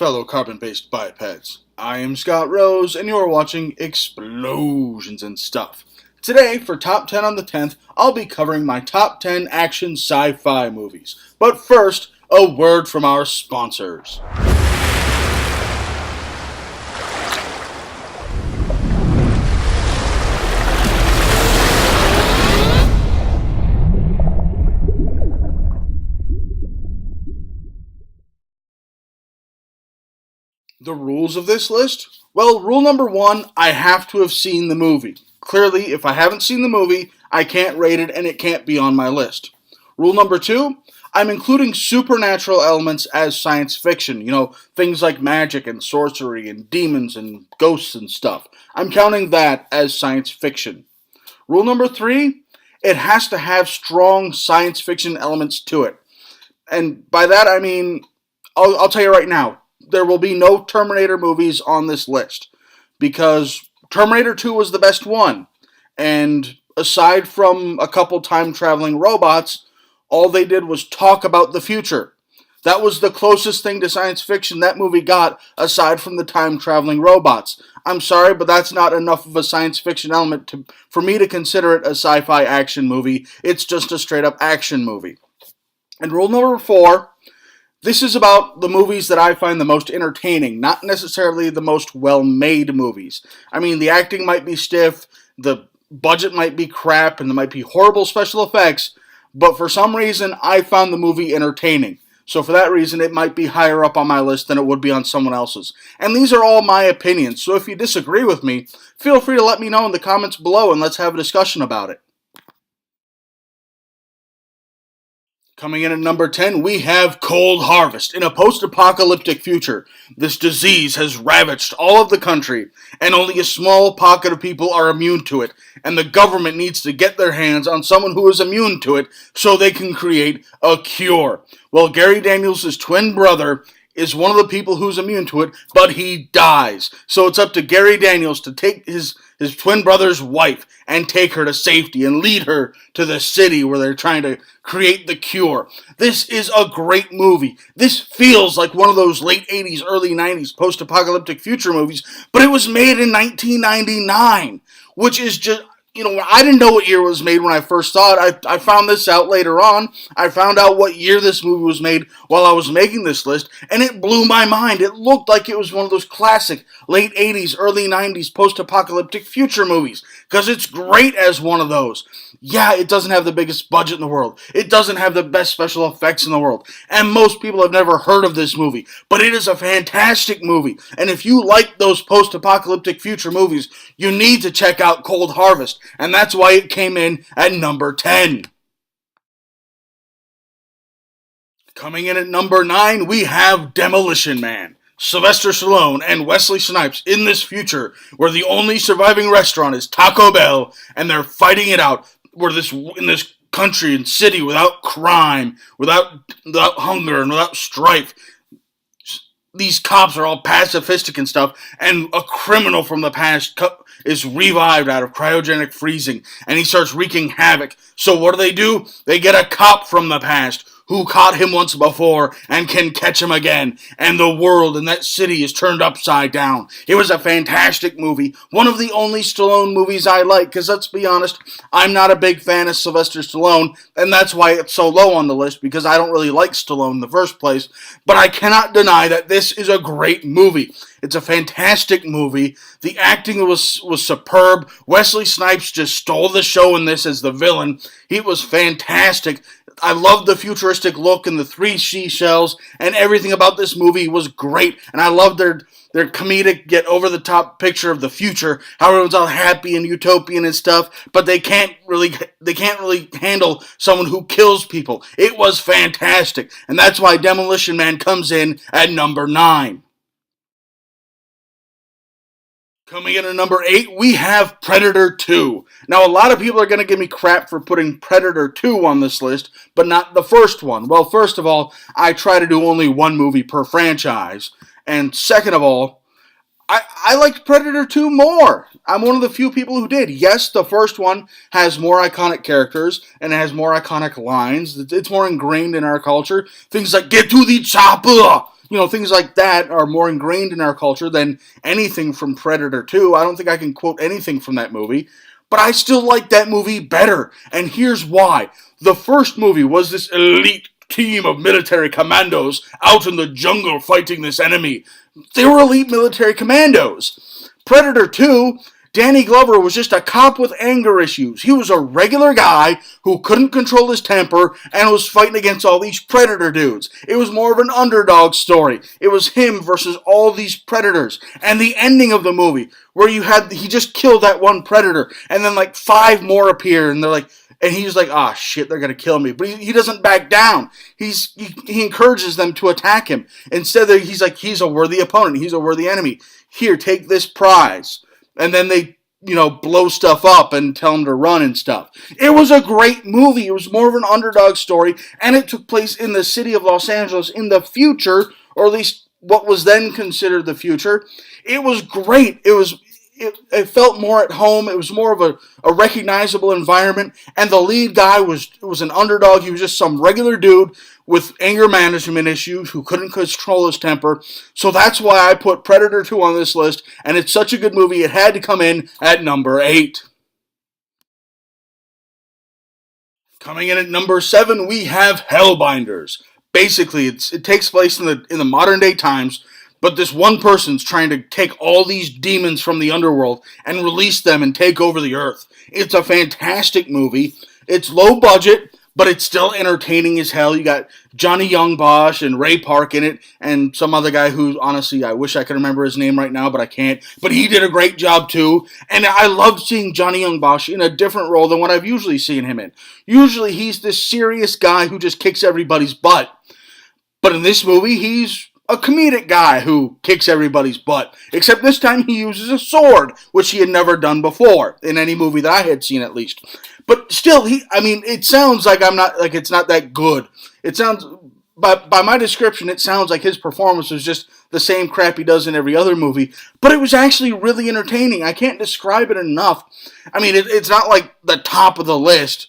fellow carbon-based bipeds. I am Scott Rose, and you're watching Explosions and Stuff. Today, for Top 10 on the 10th, I'll be covering my top 10 action sci-fi movies. But first, a word from our sponsors. The rules of this list? Well, rule number 1, I have to have seen the movie. Clearly, if I haven't seen the movie, I can't rate it and it can't be on my list. Rule number 2, I'm including supernatural elements as science fiction. Things like magic and sorcery and demons and ghosts and stuff. I'm counting that as science fiction. Rule number 3, it has to have strong science fiction elements to it. And by that I mean, I'll tell you right now, there will be no Terminator movies on this list because Terminator 2 was the best one, and aside from a couple time-traveling robots, all they did was talk about the future. That was the closest thing to science fiction that movie got, aside from the time-traveling robots. I'm sorry, but that's not enough of a science fiction element for me to consider it a sci-fi action movie. It's just a straight-up action movie. And rule number 4, this is about the movies that I find the most entertaining, not necessarily the most well-made movies. I mean, the acting might be stiff, the budget might be crap, and there might be horrible special effects, but for some reason, I found the movie entertaining. So for that reason, it might be higher up on my list than it would be on someone else's. And these are all my opinions, so if you disagree with me, feel free to let me know in the comments below and let's have a discussion about it. Coming in at number 10, we have Cold Harvest. In a post-apocalyptic future, this disease has ravaged all of the country, and only a small pocket of people are immune to it, and the government needs to get their hands on someone who is immune to it so they can create a cure. Well, Gary Daniels' twin brother is one of the people who's immune to it, but he dies. So it's up to Gary Daniels to take his twin brother's wife and take her to safety and lead her to the city where they're trying to create the cure. This is a great movie. This feels like one of those late 80s, early 90s post-apocalyptic future movies, but it was made in 1999, which is just... I didn't know what year it was made when I first saw it. I found this out later on. I found out what year this movie was made while I was making this list, and it blew my mind. It looked like it was one of those classic late 80s, early 90s post-apocalyptic future movies, because it's great as one of those. Yeah, it doesn't have the biggest budget in the world. It doesn't have the best special effects in the world, and most people have never heard of this movie, but it is a fantastic movie, and if you like those post-apocalyptic future movies, you need to check out Cold Harvest. And that's why it came in at number 10. Coming in at number 9, we have Demolition Man. Sylvester Stallone and Wesley Snipes in this future where the only surviving restaurant is Taco Bell and they're fighting it out in this country and city without crime, without hunger, and without strife. These cops are all pacifistic and stuff, and a criminal from the past is revived out of cryogenic freezing, and he starts wreaking havoc. So what do? They get a cop from the past who caught him once before and can catch him again, and the world in that city is turned upside down. It was a fantastic movie, one of the only Stallone movies I like, because let's be honest, I'm not a big fan of Sylvester Stallone, and that's why it's so low on the list, because I don't really like Stallone in the first place, but I cannot deny that this is a great movie. It's a fantastic movie. The acting was superb. Wesley Snipes just stole the show in this as the villain. He was fantastic. I loved the futuristic look and the 3 seashells, and everything about this movie was great. And I loved their comedic, get over-the-top picture of the future, how everyone's all happy and utopian and stuff, but they can't really handle someone who kills people. It was fantastic, and that's why Demolition Man comes in at number 9. Coming in at number 8, we have Predator 2. Now, a lot of people are going to give me crap for putting Predator 2 on this list, but not the first one. Well, first of all, I try to do only one movie per franchise. And second of all, I liked Predator 2 more. I'm one of the few people who did. Yes, the first one has more iconic characters, and it has more iconic lines. It's more ingrained in our culture. Things like, get to the chopper! things like that are more ingrained in our culture than anything from Predator 2. I don't think I can quote anything from that movie. But I still like that movie better. And here's why. The first movie was this elite team of military commandos out in the jungle fighting this enemy. They were elite military commandos. Predator 2, Danny Glover was just a cop with anger issues. He was a regular guy who couldn't control his temper and was fighting against all these Predator dudes. It was more of an underdog story. It was him versus all these Predators. And the ending of the movie, where he just killed that one Predator, and then like 5 more appear, and he's like, ah, shit, they're gonna kill me. But he doesn't back down. He encourages them to attack him. Instead, he's like, he's a worthy opponent. He's a worthy enemy. Here, take this prize. And then they, blow stuff up and tell him to run and stuff. It was a great movie. It was more of an underdog story, and it took place in the city of Los Angeles in the future, or at least what was then considered the future. It was great. It felt more at home. It was more of a recognizable environment, and the lead guy was an underdog. He was just some regular dude with anger management issues who couldn't control his temper. So that's why I put Predator 2 on this list, and it's such a good movie, it had to come in at number 8. Coming in at number 7, we have Hellbinders. Basically, it takes place in the modern day times, but this one person's trying to take all these demons from the underworld and release them and take over the earth. It's a fantastic movie. It's low budget, but it's still entertaining as hell. You got Johnny Young Bosch and Ray Park in it, and some other guy who, honestly, I wish I could remember his name right now, but I can't. But he did a great job, too. And I loved seeing Johnny Young Bosch in a different role than what I've usually seen him in. Usually, he's this serious guy who just kicks everybody's butt. But in this movie, he's a comedic guy who kicks everybody's butt. Except this time he uses a sword, which he had never done before, in any movie that I had seen at least. But still, it sounds like it's not that good. It sounds, by my description, it sounds like his performance was just the same crap he does in every other movie. But it was actually really entertaining. I can't describe it enough. It's not like the top of the list,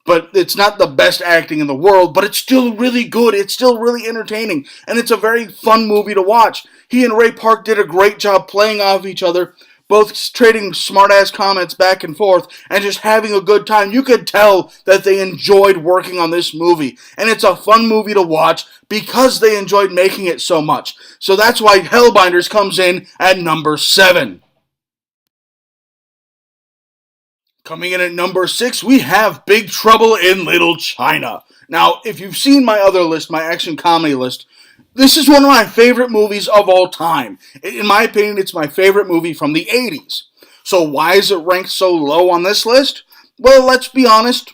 but it's not the best acting in the world, but it's still really good. It's still really entertaining, and it's a very fun movie to watch. He and Ray Park did a great job playing off each other, both trading smart-ass comments back and forth, and just having a good time. You could tell that they enjoyed working on this movie, and it's a fun movie to watch because they enjoyed making it so much. So that's why Hellbinders comes in at number 7. Coming in at number 6, we have Big Trouble in Little China. Now, if you've seen my other list, my action comedy list, this is one of my favorite movies of all time. In my opinion, it's my favorite movie from the 80s. So why is it ranked so low on this list? Well, let's be honest.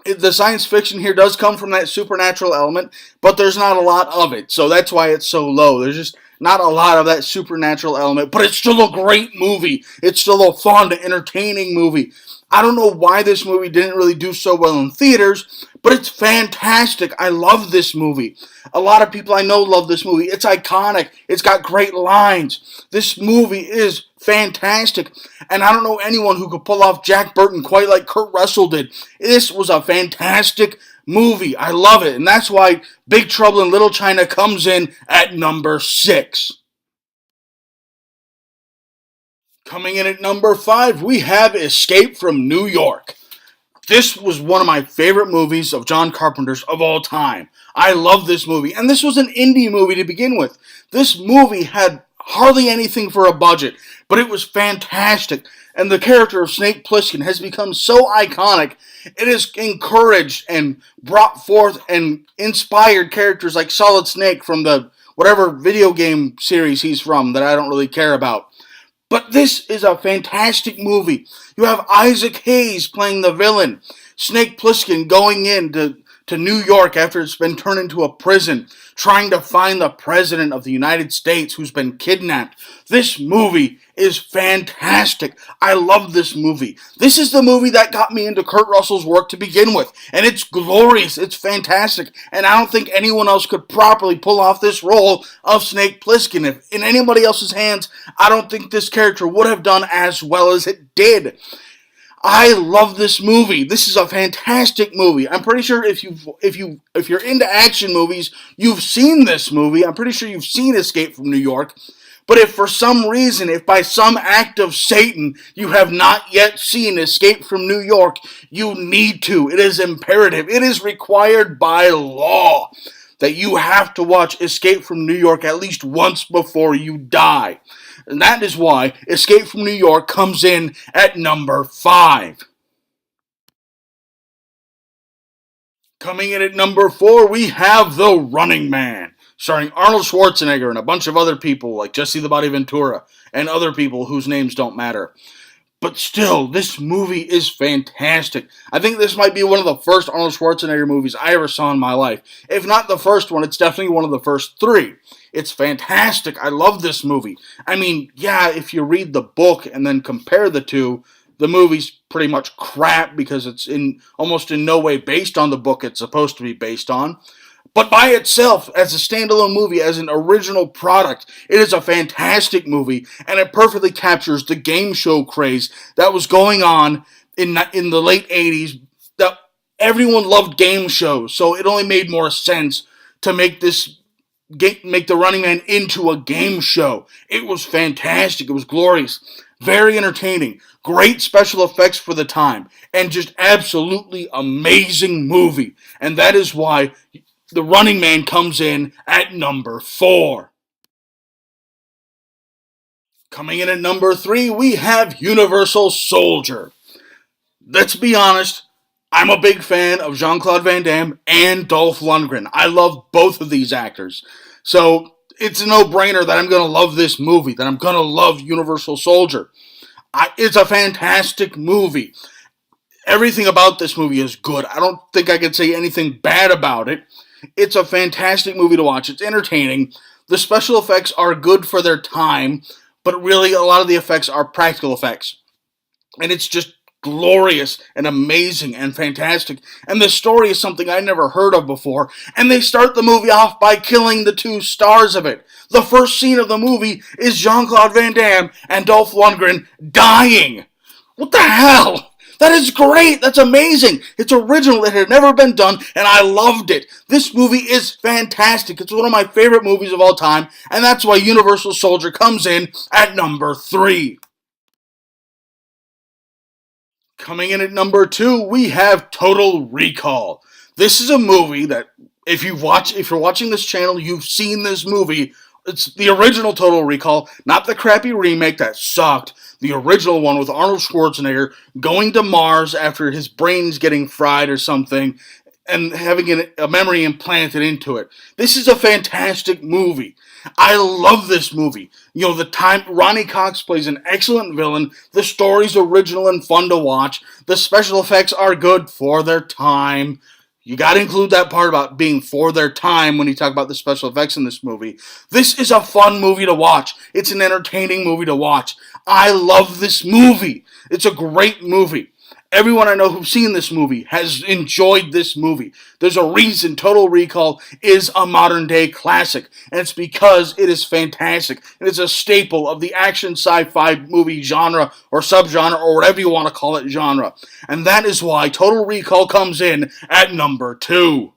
The science fiction here does come from that supernatural element, but there's not a lot of it. So that's why it's so low. There's just not a lot of that supernatural element, but it's still a great movie. It's still a fun, entertaining movie. I don't know why this movie didn't really do so well in theaters, but it's fantastic. I love this movie. A lot of people I know love this movie. It's iconic. It's got great lines. This movie is fantastic, and I don't know anyone who could pull off Jack Burton quite like Kurt Russell did. This was a fantastic movie. I love it, and that's why Big Trouble in Little China comes in at number 6. Coming in at number 5, we have Escape from New York. This was one of my favorite movies of John Carpenter's of all time. I love this movie, and this was an indie movie to begin with. This movie had hardly anything for a budget, but it was fantastic, and the character of Snake Plissken has become so iconic. It has encouraged and brought forth and inspired characters like Solid Snake from the whatever video game series he's from that I don't really care about. But this is a fantastic movie. You have Isaac Hayes playing the villain. Snake Plissken going into New York after it's been turned into a prison, trying to find the president of the United States who's been kidnapped. This movie is fantastic. I love this movie. This is the movie that got me into Kurt Russell's work to begin with, and it's glorious. It's fantastic, and I don't think anyone else could properly pull off this role of Snake Plissken. If in anybody else's hands, I don't think this character would have done as well as it did. I love this movie. This is a fantastic movie. I'm pretty sure if you're into action movies, you've seen this movie. I'm pretty sure you've seen Escape from New York. But if for some reason, if by some act of Satan, you have not yet seen Escape from New York, you need to. It is imperative. It is required by law that you have to watch Escape from New York at least once before you die. And that is why Escape from New York comes in at number 5. Coming in at number 4, we have The Running Man, starring Arnold Schwarzenegger and a bunch of other people like Jesse the Body Ventura and other people whose names don't matter. But still, this movie is fantastic. I think this might be one of the first Arnold Schwarzenegger movies I ever saw in my life. If not the first one, it's definitely one of the first 3. It's fantastic. I love this movie. I mean, yeah, if you read the book and then compare the two, the movie's pretty much crap because it's almost in no way based on the book it's supposed to be based on. But by itself, as a standalone movie, as an original product, it is a fantastic movie, and it perfectly captures the game show craze that was going on in the late 80s. That everyone loved game shows, so it only made more sense to make The Running Man into a game show. It was fantastic. It was glorious. Very entertaining. Great special effects for the time. And just absolutely amazing movie. And that is why The Running Man comes in at number 4. Coming in at number 3, we have Universal Soldier. Let's be honest, I'm a big fan of Jean-Claude Van Damme and Dolph Lundgren. I love both of these actors. So it's a no-brainer that I'm going to love this movie, that I'm going to love Universal Soldier. It's a fantastic movie. Everything about this movie is good. I don't think I could say anything bad about it. It's a fantastic movie to watch. It's entertaining. The special effects are good for their time, but really a lot of the effects are practical effects. And it's just glorious and amazing and fantastic. And the story is something I never heard of before. And they start the movie off by killing the 2 stars of it. The first scene of the movie is Jean-Claude Van Damme and Dolph Lundgren dying. What the hell? That is great. That's amazing. It's original. It had never been done, and I loved it. This movie is fantastic. It's one of my favorite movies of all time, and that's why Universal Soldier comes in at number 3. Coming in at number 2, we have Total Recall. This is a movie that, if you're watching this channel, you've seen this movie. It's the original Total Recall, not the crappy remake that sucked. The original one with Arnold Schwarzenegger going to Mars after his brain's getting fried or something and having a memory implanted into it. This is a fantastic movie. I love this movie. You know, the time Ronnie Cox plays an excellent villain. The story's original and fun to watch. The special effects are good for their time. You gotta include that part about being for their time when you talk about the special effects in this movie. This is a fun movie to watch. It's an entertaining movie to watch. I love this movie. It's a great movie. Everyone I know who's seen this movie has enjoyed this movie. There's a reason Total Recall is a modern day classic, and it's because it is fantastic. It is a staple of the action sci-fi movie genre or subgenre or whatever you want to call it genre. And that is why Total Recall comes in at number 2.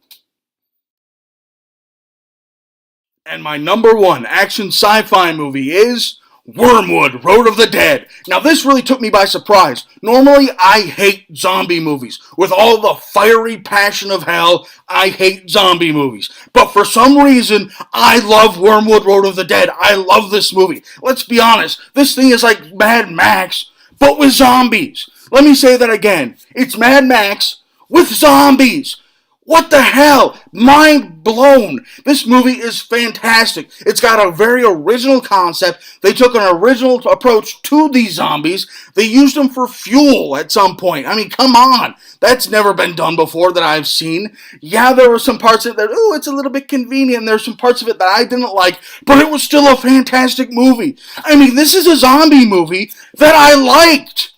And my number 1 action sci-fi movie is Wormwood, Road of the Dead. Now this really took me by surprise. Normally I hate zombie movies. With all the fiery passion of hell, I hate zombie movies. But for some reason, I love Wormwood, Road of the Dead. I love this movie. Let's be honest, this thing is like Mad Max, but with zombies. Let me say that again. It's Mad Max with zombies. What the hell? Mind blown. This movie is fantastic. It's got a very original concept. They took an original approach to these zombies. They used them for fuel at some point. I mean, come on. That's never been done before that I've seen. Yeah, there were some parts of it that, it's a little bit convenient. There's some parts of it that I didn't like, but it was still a fantastic movie. I mean, this is a zombie movie that I liked.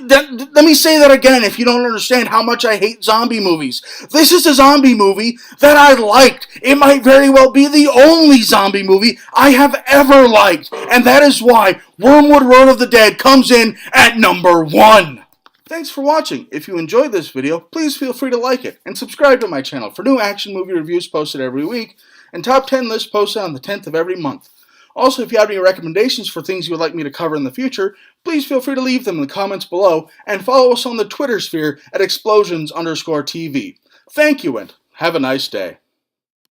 Let me say that again if you don't understand how much I hate zombie movies. This is a zombie movie that I liked. It might very well be the only zombie movie I have ever liked. And that is why Wormwood Road of the Dead comes in at number 1. Thanks for watching. If you enjoyed this video, please feel free to like it and subscribe to my channel for new action movie reviews posted every week and top 10 lists posted on the 10th of every month. Also, if you have any recommendations for things you would like me to cover in the future, please feel free to leave them in the comments below and follow us on the Twitter sphere at explosions_TV. Thank you and have a nice day.